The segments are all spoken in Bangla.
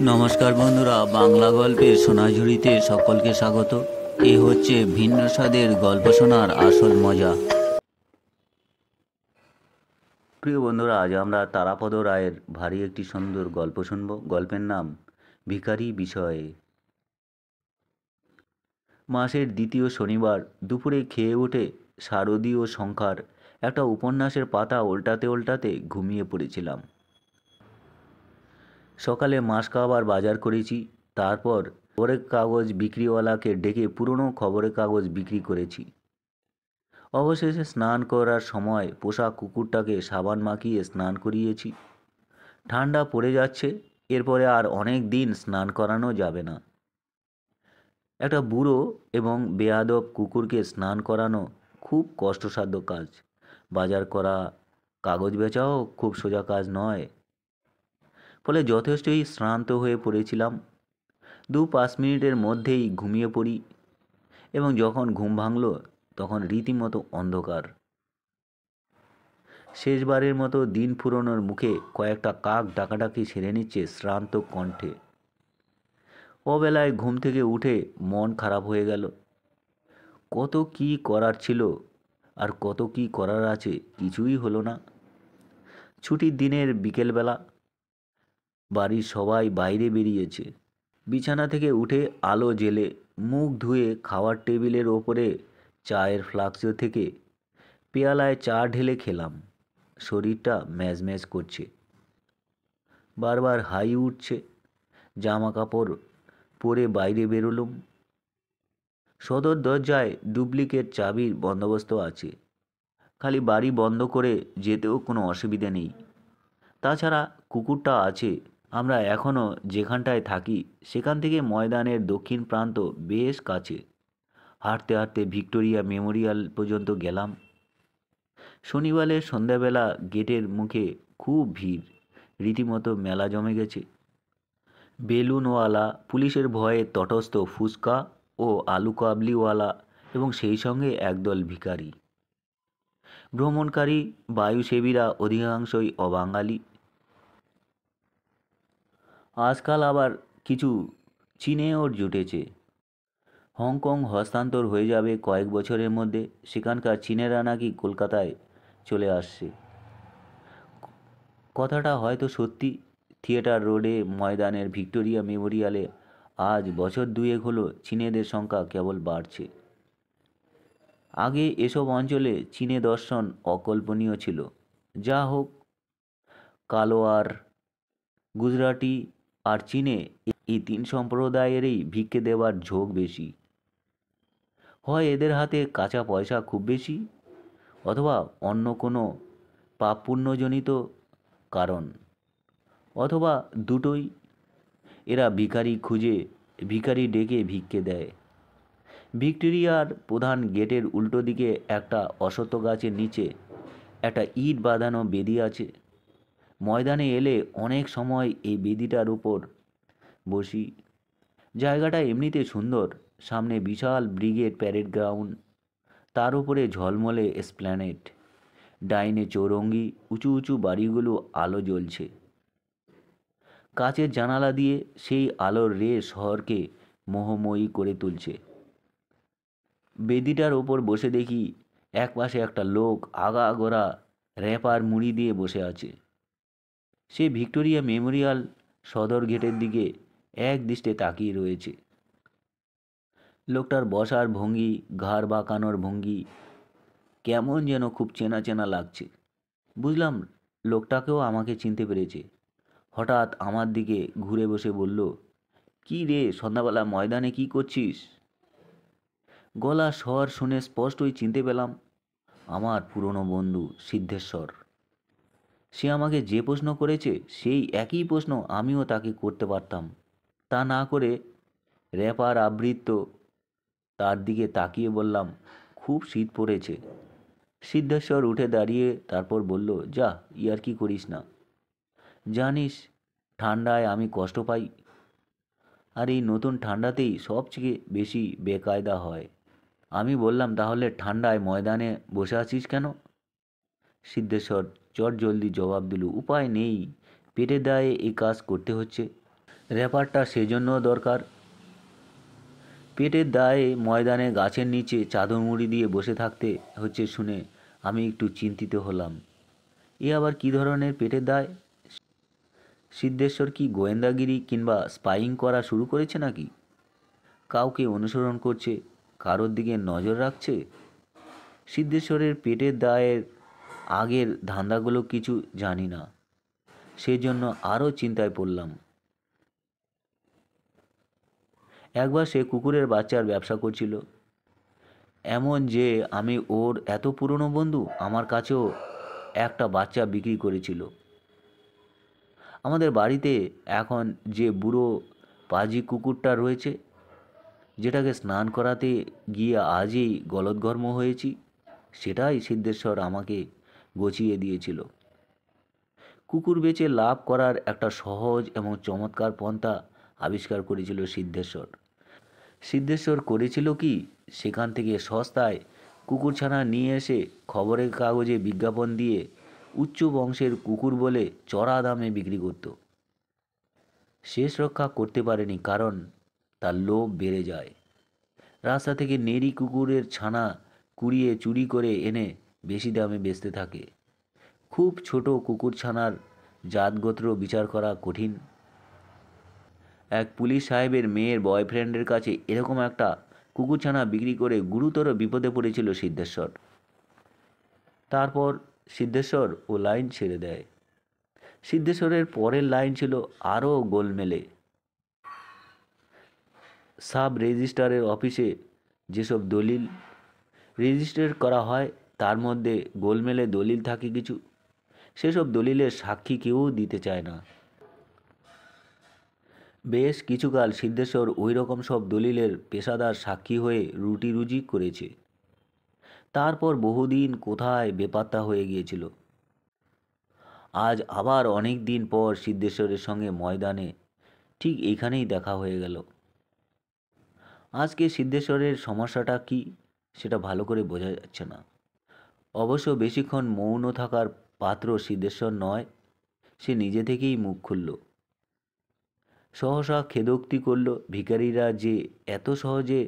নমস্কার বন্ধুরা, বাংলা গল্পের সোনাঝুরিতে সকলকে স্বাগত। এ হচ্ছে ভিন্ন স্বাদের গল্প শোনার আসল মজা। প্রিয় বন্ধুরা, আজ আমরা তারাপদ রায়ের ভারী একটি সুন্দর গল্প শুনব। গল্পের নাম ভিখারি বিষয়ে। মাসের দ্বিতীয় শনিবার দুপুরে খেয়ে উঠে শারদীয় সংখ্যার একটা উপন্যাসের পাতা ওল্টাতে ওল্টাতে ঘুমিয়ে পড়েছিলাম। সকালে মাস খাবার বাজার করেছি, তারপর খবরের কাগজ বিক্রিওয়ালাকে ডেকে পুরনো খবরের কাগজ বিক্রি করেছি। অবশেষে স্নান করার সময় পোষা কুকুরটাকে সাবান মাখিয়ে স্নান করিয়েছি। ঠান্ডা পড়ে যাচ্ছে, এরপরে আর অনেক দিন স্নান করানো যাবে না। একটা বুড়ো এবং বেয়াদব কুকুরকে স্নান করানো খুব কষ্টসাধ্য কাজ। বাজার করা, কাগজ বেচাও খুব সোজা কাজ নয়। ফলে যথেষ্টই শ্রান্ত হয়ে পড়েছিলাম। ২-৫ মিনিটের মধ্যেই ঘুমিয়ে পড়ি এবং যখন ঘুম ভাঙল তখন রীতিমতো অন্ধকার। শেষবারের মতো দিন ফুরোনোর মুখে কয়েকটা কাক ডাকাডাকি সেরে নিচ্ছে শ্রান্ত কণ্ঠে। অবেলায় ঘুম থেকে উঠে মন খারাপ হয়ে গেল। কত কি করার ছিল আর কত কি করার আছে, কিছুই হলো না। ছুটির দিনের বিকেলবেলা বাড়ির সবাই বাইরে বেরিয়েছে। বিছানা থেকে উঠে আলো জ্বেলে মুখ ধুয়ে খাওয়ার টেবিলের ওপরে চায়ের ফ্লাক্স থেকে পেয়ালায় চা ঢেলে খেলাম। শরীরটা ম্যাজম্যাজ করছে, বারবার হাই উঠছে। জামা কাপড় পরে বাইরে বেরোলুম। সদর দরজায় ডুপ্লিকেট চাবির বন্দোবস্ত আছে, খালি বাড়ি বন্ধ করে যেতেও কোনো অসুবিধে নেই। তাছাড়া কুকুরটা আছে। আমরা এখনও যেখানটায় থাকি সেখান থেকে ময়দানের দক্ষিণ প্রান্ত বেশ কাছে। হাঁটতে হাঁটতে ভিক্টোরিয়া মেমোরিয়াল পর্যন্ত গেলাম। শনিবারের সন্ধ্যাবেলা গেটের মুখে খুব ভিড়, রীতিমতো মেলা জমে গেছে। বেলুনওয়ালা, পুলিশের ভয়ে তটস্থ ফুচকা ও আলু কাবলিওয়ালা এবং সেই সঙ্গে একদল ভিখারি। ভ্রমণকারী বায়ুসেবীরা অধিকাংশই অবাঙালি। আজকাল আবার কিছু চীনেও জুটেছে। হংকং হস্তান্তর হয়ে যাবে কয়েক বছরের মধ্যে। সেখানকার চীনেরা নাকি কলকাতায় চলে আসছে। কথাটা হয়তো সত্যি। থিয়েটার রোডে ময়দানের ভিক্টোরিয়া মেমোরিয়ালে আজ বছর দুয়েক হলো চীনেদের সংখ্যা কেবল বাড়ছে। আগে এসব অঞ্চলে চীনে দর্শন অকল্পনীয় ছিল। যা হোক, কালোয়ার, গুজরাটি আর চীনে এই তিন সম্প্রদায়েরই ভিক্ষে দেওয়ার ঝোঁক বেশি। হয় এদের হাতে কাঁচা পয়সা খুব বেশি, অথবা অন্য কোনো পাপ পুণ্যজনিত কারণ, অথবা দুটোই। এরা ভিখারি খুঁজে, ভিখারি ডেকে ভিক্ষে দেয়। ভিক্টোরিয়ার প্রধান গেটের উল্টো দিকে একটা অশ্বত্থ গাছের নিচে একটা ইট বাঁধানো বেদি আছে। ময়দানে এলে অনেক সময় এই বেদিটার উপর বসি। জায়গাটা এমনিতে সুন্দর। সামনে বিশাল ব্রিগেড প্যারেড গ্রাউন্ড, তার উপরে ঝলমলে এসপ্ল্যানেড, ডাইনে চৌরঙ্গি, উঁচু উঁচু বাড়িগুলো আলো জ্বলছে। কাচের জানালা দিয়ে সেই আলোর রে শহরকে মোহময়ী করে তুলছে। বেদিটার ওপর বসে দেখি একপাশে একটা লোক আগাগোড়া র্যাপার মুড়ি দিয়ে বসে আছে। সে ভিক্টোরিয়া মেমোরিয়াল সদর গেটের দিকে এক দৃষ্টে তাকিয়ে রয়েছে। লোকটার বসার ভঙ্গি, ঘাড় বাঁকানোর ভঙ্গি কেমন যেন খুব চেনা চেনা লাগছে। বুঝলাম লোকটাকেও আমাকে চিনতে পেরেছে। হঠাৎ আমার দিকে ঘুরে বসে বলল, "কি রে, সন্ধ্যাবেলা ময়দানে কি করছিস?" গলা স্বর শুনে স্পষ্টই চিনতে পেলাম আমার পুরনো বন্ধু সিদ্ধেশ্বর। সে আমাকে যে প্রশ্ন করেছে সেই একই প্রশ্ন আমিও তাকে করতে পারতাম। তা না করে র্যাপার আবৃত্ত তার দিকে তাকিয়ে বললাম, "খুব শীত পড়েছে।" সিদ্ধেশ্বর উঠে দাঁড়িয়ে তারপর বলল, "যা, ইয়ার্কি করিস না। জানিস ঠান্ডায় আমি কষ্ট পাই, আর এই নতুন ঠান্ডাতেই সবচেয়ে বেশি বেকায়দা হয়।" আমি বললাম, "তাহলে ঠান্ডায় ময়দানে বসে আছিস কেন?" সিদ্ধেশ্বর চটজলদি জবাব দিল, "উপায় নেই, পেটের দায়ে এই কাজ করতে হচ্ছে।" র্যাপারটা সেজন্য দরকার। পেটের দায়ে ময়দানে গাছের নিচে চাদর মুড়ি দিয়ে বসে থাকতে হচ্ছে শুনে আমি একটু চিন্তিত হলাম। এ আবার কী ধরনের পেটের দায়? সিদ্ধেশ্বর কি গোয়েন্দাগিরি কিংবা স্পাইং করা শুরু করেছে নাকি? কাউকে অনুসরণ করছে, কারোর দিকে নজর রাখছে? সিদ্ধেশ্বরের পেটের দায়ের আগের ধান্দাগুলো কিছু জানি না, সেজন্য আরও চিন্তায় পড়লাম। একবার সে কুকুরের বাচ্চার ব্যবসা করছিল, এমন যে আমি ওর এত পুরনো বন্ধু, আমার কাছেও একটা বাচ্চা বিক্রি করেছিল। আমাদের বাড়িতে এখন যে বুড়ো পাজি কুকুরটা রয়েছে, যেটাকে স্নান করাতে গিয়ে আজই গলদঘর্ম হয়েছি, সেটাই সিদ্ধেশ্বর আমাকে গচিয়ে দিয়েছিল। কুকুর বেচে লাভ করার একটা সহজ এবং চমৎকার পন্থা আবিষ্কার করেছিল সিদ্ধেশ্বর। সিদ্ধেশ্বর করেছিল কি, সেখান থেকে সস্তায় কুকুরছানা নিয়ে এসে খবরের কাগজে বিজ্ঞাপন দিয়ে উচ্চ বংশের কুকুর বলে চড়া দামে বিক্রি করত। শেষ রক্ষা করতে পারেনি, কারণ তার লোভ বেড়ে যায়। রাস্তা থেকে নেড়ি কুকুরের ছানা কুড়িয়ে চুরি করে এনে বেশি দামে বেচতে থাকে। খুব ছোট কুকুরছানার জাতগোত্র বিচার করা কঠিন। এক পুলিশ সাহেবের মেয়ের বয়ফ্রেন্ডের কাছে এরকম একটা কুকুরছানা বিক্রি করে গুরুতর বিপদে পড়েছিল সিদ্ধেশ্বর। তারপর সিদ্ধেশ্বর ও লাইন ছেড়ে দেয়। সিদ্ধেশ্বরের পরের লাইন ছিল আরও গোলমেলে। সাব রেজিস্ট্রারের অফিসে যেসব দলিল রেজিস্টার করা হয়, তার মধ্যে গোলমেলে দলিল থাকে কিছু। সেসব দলিলের সাক্ষী কেউ দিতে চায় না। বেশ কিছুকাল সিদ্ধেশ্বর ওই রকম সব দলিলের পেশাদার সাক্ষী হয়ে রুটি রুজি করেছে। তারপর বহুদিন কোথায় বেপাত্তা হয়ে গিয়েছিল। আজ আবার অনেক দিন পর সিদ্ধেশ্বরের সঙ্গে ময়দানে ঠিক এইখানেই দেখা হয়ে গেল। আজকে সিদ্ধেশ্বরের সমস্যাটা কি, সেটা ভালো করে বোঝা যাচ্ছে না। অবশ্য বেশিক্ষণ মৌন থাকার পাত্র সিদ্ধেশ্বর নয়। সে নিজে থেকেই মুখ খুলল। সহসা খেদোক্তি করল, ভিখারিরা যে এত সহজে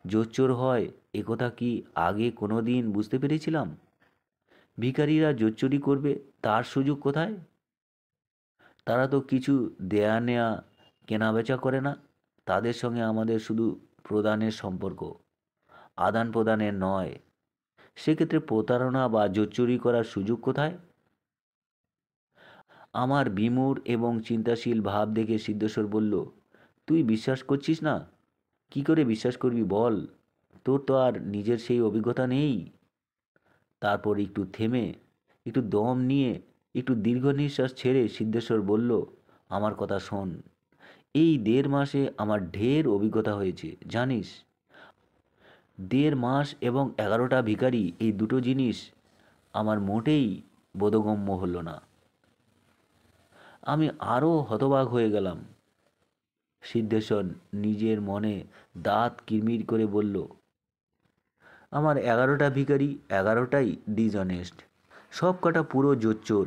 জোচ্চোর হয়, একথা কি আগে কোনো দিন বুঝতে পেরেছিলাম? ভিখারিরা জোচ্চুরি করবে তার সুযোগ কোথায়? তারা তো কিছু দেয়া নেয়া কেনাবেচা করে না। তাদের সঙ্গে আমাদের শুধু প্রদানের সম্পর্ক, আদান প্রদানের নয়। সেক্ষেত্রে প্রতারণা বা জোচ্চুরি করার সুযোগ কোথায়? আমার বিমূঢ় এবং চিন্তাশীল ভাব দেখে সিদ্ধেশ্বর বলল, তুই বিশ্বাস করছিস না? কি করে বিশ্বাস করবি বল? তোর তো আর নিজের সেই অভিজ্ঞতা নেই। তারপর একটু থেমে, একটু দম নিয়ে, একটু দীর্ঘ নিঃশ্বাস ছেড়ে সিদ্ধেশ্বর বলল, আমার কথা শোন। এই 1.5 মাসে আমার ঢের অভিজ্ঞতা হয়েছে, জানিস। 1.5 মাস এবং 11টা ভিখারি, এই দুটো জিনিস আমার মোটেই বোধগম্য হলো না। আমি আরও হতবাক হয়ে গেলাম। সিদ্ধেশ্বর নিজের মনে দাঁত কিরমির করে বলল, আমার 11টা ভিখারি, 11টাই ডিসঅনেস্ট, সব কটা পুরো জোচ্চোর।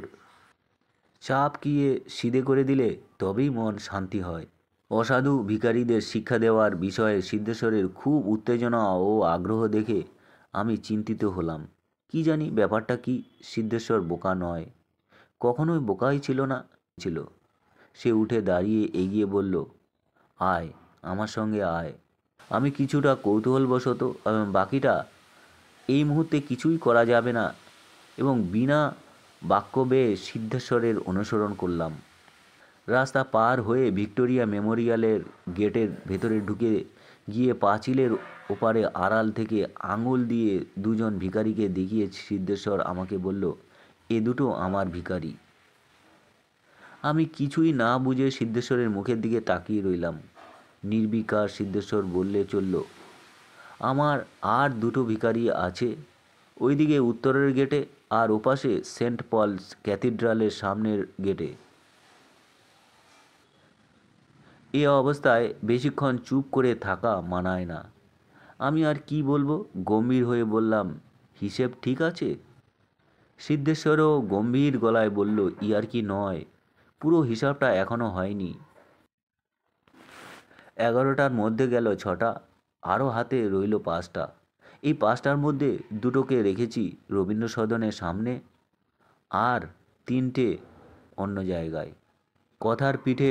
চাপ কিয়ে সিধে করে দিলে তবেই মন শান্তি হয়। অসাধু ভিখারিদের শিক্ষা দেওয়ার বিষয়ে সিদ্ধেশ্বরের খুব উত্তেজনা ও আগ্রহ দেখে আমি চিন্তিত হলাম। কি জানি ব্যাপারটা কি। সিদ্ধেশ্বর বোকা নয়, কখনোই বোকাই ছিল না। ছিল। সে উঠে দাঁড়িয়ে এগিয়ে বলল, আয়, আমার সঙ্গে আয়। আমি কিছুটা কৌতূহলবশত, বাকিটা এই মুহূর্তে কিছুই করা যাবে না, এবং বিনা বাক্য ব্যয়ে সিদ্ধেশ্বরের অনুসরণ করলাম। রাস্তা পার হয়ে ভিক্টোরিয়া মেমোরিয়ালের গেটের ভেতরে ঢুকে গিয়ে পাঁচিলের ওপারে আড়াল থেকে আঙুল দিয়ে দুজন ভিখারিকে দেখিয়ে সিদ্ধেশ্বর আমাকে বলল, এ দুটো আমার ভিখারি। আমি কিছুই না বুঝে সিদ্ধেশ্বরের মুখের দিকে তাকিয়ে রইলাম। নির্বিকার। সিদ্ধেশ্বর বললে চলল, আমার আর দুটো ভিখারি আছে, ওইদিকে উত্তরের গেটে, আর ওপাশে সেন্ট পলস ক্যাথিড্রালের সামনের গেটে। এ অবস্থায় বেশিক্ষণ চুপ করে থাকা মানায় না। আমি আর কি বলবো, গম্ভীর হয়ে বললাম, হিসেব ঠিক আছে? সিদ্ধেশ্বরও গম্ভীর গলায় বলল, ইয়ার্কি নয়, পুরো হিসাবটা এখনো হয়নি। 11টার মধ্যে গেল 6টা, আরও হাতে রইল 5টা। এই 5টার মধ্যে 2টোকে রেখেছি রবীন্দ্র সদনের সামনে, আর 3টে অন্য জায়গায়। কথার পিঠে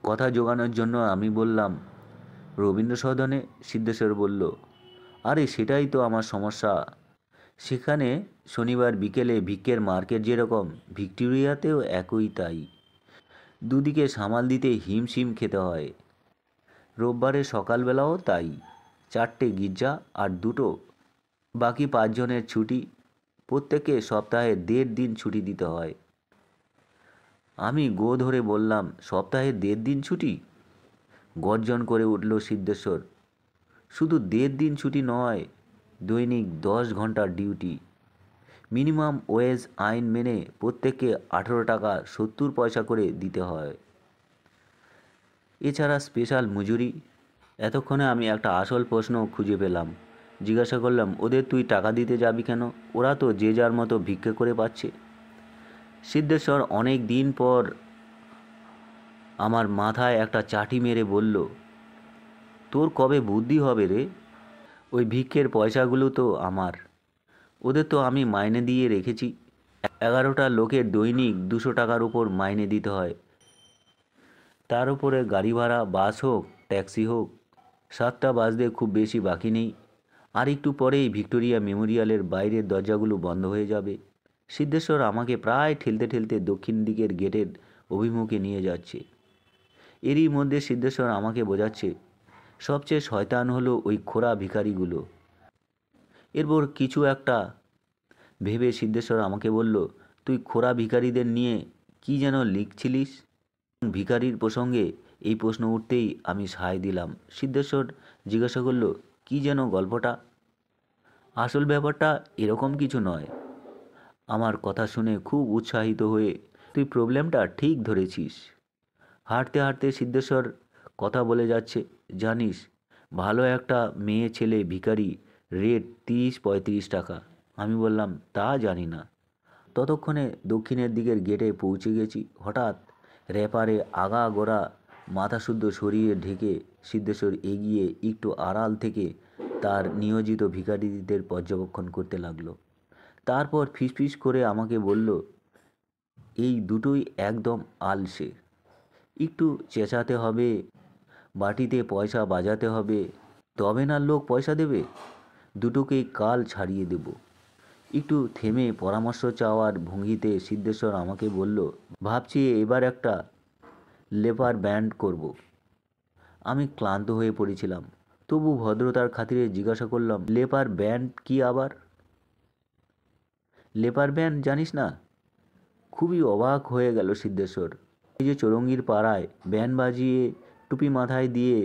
কথা জোগানোর জন্য আমি বললাম রবীন্দ্র সদনে। সিদ্ধেশ্বর বলল, আরে সেটাই তো আমার সমস্যা। সেখানে শনিবার বিকেলে ভিক্ষের মার্কেট যেরকম, ভিক্টোরিয়াতেও একই তাই। দুদিকে সামাল দিতে হিমশিম খেতে হয়। রোববারে সকালবেলাও তাই। 4টে গির্জা আর 2টো, বাকি 5জনের ছুটি। প্রত্যেককে সপ্তাহে 1.5 দিন ছুটি দিতে হয়। আমি গো ধরে বললাম, সপ্তাহে 1.5 দিন ছুটি? গর্জন করে উঠল সিদ্ধেশ্বর, শুধু 1.5 দিন ছুটি নয়, দৈনিক 10 ঘন্টার ডিউটি। মিনিমাম ওয়েজ আইন মেনে প্রত্যেককে 18 টাকা 70 পয়সা করে দিতে হয়। এছাড়া স্পেশাল মজুরি। এতক্ষণে আমি একটা আসল প্রশ্ন খুঁজে পেলাম। জিজ্ঞাসা করলাম, ওদের তুই টাকা দিতে যাবি কেন? ওরা তো যে যার মতো ভিক্ষে করে পাচ্ছে। সিদ্ধেশ্বর অনেক দিন পর আমার মাথায় একটা চাটি মেরে বলল, তোর কবে বুদ্ধি হবে রে? ওই ভিক্ষের পয়সাগুলো তো আমার। ওদের তো আমি মাইনে দিয়ে রেখেছি। 11টা লোকের দৈনিক 200 টাকার উপর মাইনে দিতে হয়। তার উপরে গাড়ি ভাড়া, বাস হোক ট্যাক্সি হোক। 7টা বাজতে খুব বেশি বাকি নেই। আর একটু পরেই ভিক্টোরিয়া মেমোরিয়ালের বাইরের দরজাগুলো বন্ধ হয়ে যাবে। সিদ্ধেশ্বর আমাকে প্রায় ঠেলতে ঠেলতে দক্ষিণ দিকের গেটের অভিমুখে নিয়ে যাচ্ছে। এরই মধ্যে সিদ্ধেশ্বর আমাকে বোঝাচ্ছে, সবচেয়ে শয়তান হলো ওই খোড়া ভিখারিগুলো। এরপর কিছু একটা ভেবে সিদ্ধেশ্বর আমাকে বলল, তুই খোড়া ভিখারিদের নিয়ে কি যেন লিখছিলিস? ভিখারির প্রসঙ্গে এই প্রশ্ন উঠতেই আমি সায় দিলাম। সিদ্ধেশ্বর জিজ্ঞাসা করল, কি যেন গল্পটা? আসল ব্যাপারটা এরকম কিছু নয়। আমার কথা শুনে খুব উৎসাহিত হয়ে, তুই প্রবলেমটা ঠিক ধরেছিস। হাঁটতে হাঁটতে সিদ্ধেশ্বর কথা বলে যাচ্ছে, জানিস, ভালো একটা মেয়ে ছেলে ভিখারি রেট 30-35 টাকা। আমি বললাম, তা জানি না। ততক্ষণে দক্ষিণের দিকের গেটে পৌঁছে গেছি। হঠাৎ র্যাপারে আগাগোড়া মাথাসুদ্ধ শরীরে ঢেকে সিদ্ধেশ্বর এগিয়ে একটু আড়াল থেকে তার নিয়োজিত ভিখারিদের পর্যবেক্ষণ করতে লাগলো। তারপর ফিসফিস করে আমাকে বলল, এই দুটোই একদম আলসে। একটু চেঁচাতে হবে, বাটিতে পয়সা বাজাতে হবে, তবে না লোক পয়সা দেবে। দুটোকেই কাল ছাড়িয়ে দেব। একটু থেমে পরামর্শ চাওয়ার ভঙ্গিতে সিদ্ধেশ্বর আমাকে বলল, ভাবছি এবার একটা লেপার ব্যান্ড করব। আমি ক্লান্ত হয়ে পড়েছিলাম, তবু ভদ্রতার খাতিরে জিজ্ঞাসা করলাম, লেপার ব্যান্ড কি আবার? লেপার ব্যান্ড জানিস না? খুবই অবাক হয়ে গেল সিদ্ধেশ্বর। এই যে চৌরঙ্গির পাড়ায় ব্যান্ড বাজিয়ে টুপি মাথায় দিয়ে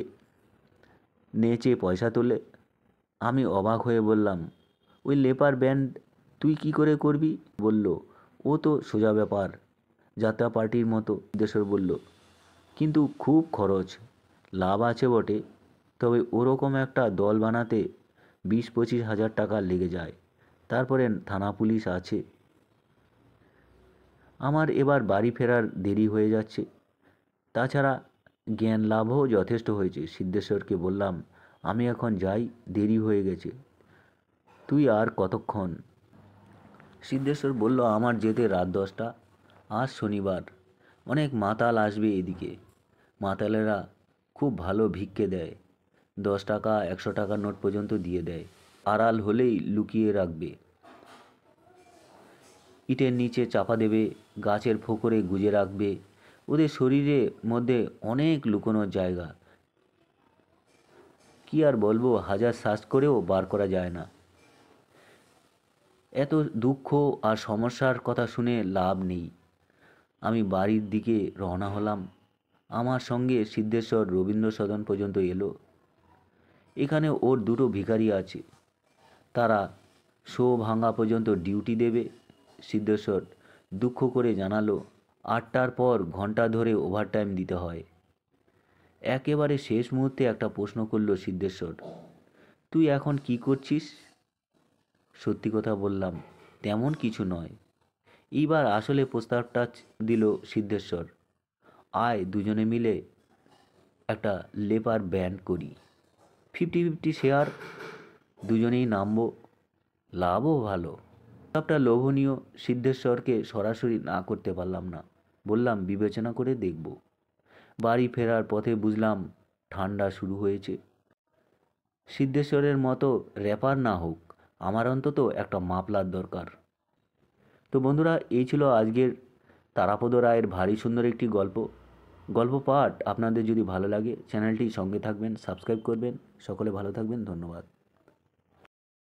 নেচে পয়সা তোলে। আমি অবাক হয়ে বললাম, ওই লেপার ব্যান্ড তুই কি করে করবি? বলল, ও তো সোজা ব্যাপার, যাত্রা পার্টির মতো। সিদ্ধেশ্বর বলল, কিন্তু খুব খরচ। লাভ আছে বটে, তবে ওরকম একটা দল বানাতে 20-25 হাজার টাকা লেগে যায়। তারপরে থানা পুলিশ আছে। আমার এবার বাড়ি ফেরার দেরি হয়ে যাচ্ছে। তাছাড়া জ্ঞান লাভও যথেষ্ট হয়েছে। সিদ্ধেশ্বরকে বললাম, আমি এখন যাই, দেরি হয়ে গেছে। তুই আর কতক্ষণ? সিদ্ধেশ্বর বলল, আমার যেতে রাত 10টা। আজ শনিবার, অনেক মাতাল আসবে এদিকে। মাতালেরা খুব ভালো ভিক্ষে দেয়, 10 টাকা 100 টাকার নোট পর্যন্ত দিয়ে দেয়। আড়াল হলেই লুকিয়ে রাখবে, ইটের নিচে চাপা দেবে, গাছের ফোকরে গুজে রাখবে। ওদের শরীরের মধ্যে অনেক লুকোনোর জায়গা। কি আর বলবো, হাজার সার্চ করেও বার করা যায় না। এত দুঃখ আর সমস্যার কথা শুনে লাভ নেই। আমি বাড়ির দিকে রওনা হলাম। আমার সঙ্গে সিদ্ধেশ্বর রবীন্দ্র সদন পর্যন্ত এলো। এখানে ওর 2টো ভিখারি আছে, তারা শো ভাঙা পর্যন্ত ডিউটি দেবে। সিদ্ধেশ্বর দুঃখ করে জানালো, 8টার পর ঘন্টা ধরে ওভারটাইম দিতে হয়। একেবারে শেষ মুহূর্তে একটা প্রশ্ন করল সিদ্ধেশ্বর, তুই এখন কি করছিস? সত্যি কথা বললাম, তেমন কিছু নয়। এইবার আসলে প্রস্তাবটা দিল সিদ্ধেশ্বর, আয় দুজনে মিলে একটা লেপার ব্যান্ড করি, 50-50 শেয়ার, দুজনেই নামবো, লাভও ভালো। একটা লোভনীয়। সিদ্ধেশ্বরকে সরাসরি না করতে পারলাম না, বললাম বিবেচনা করে দেখব। বাড়ি ফেরার পথে বুঝলাম ঠান্ডা শুরু হয়েছে। সিদ্ধেশ্বরের মতো র্যাপার না হোক, আমার অন্তত একটা মাফলার দরকার। তো বন্ধুরা, এই ছিল আজকের তারাপদ রায়ের ভারী সুন্দর একটি গল্প পাঠ। আপনাদের যদি ভালো লাগে চ্যানেলটি সঙ্গে থাকবেন, সাবস্ক্রাইব করবেন। সকলে ভালো থাকবেন, ধন্যবাদ।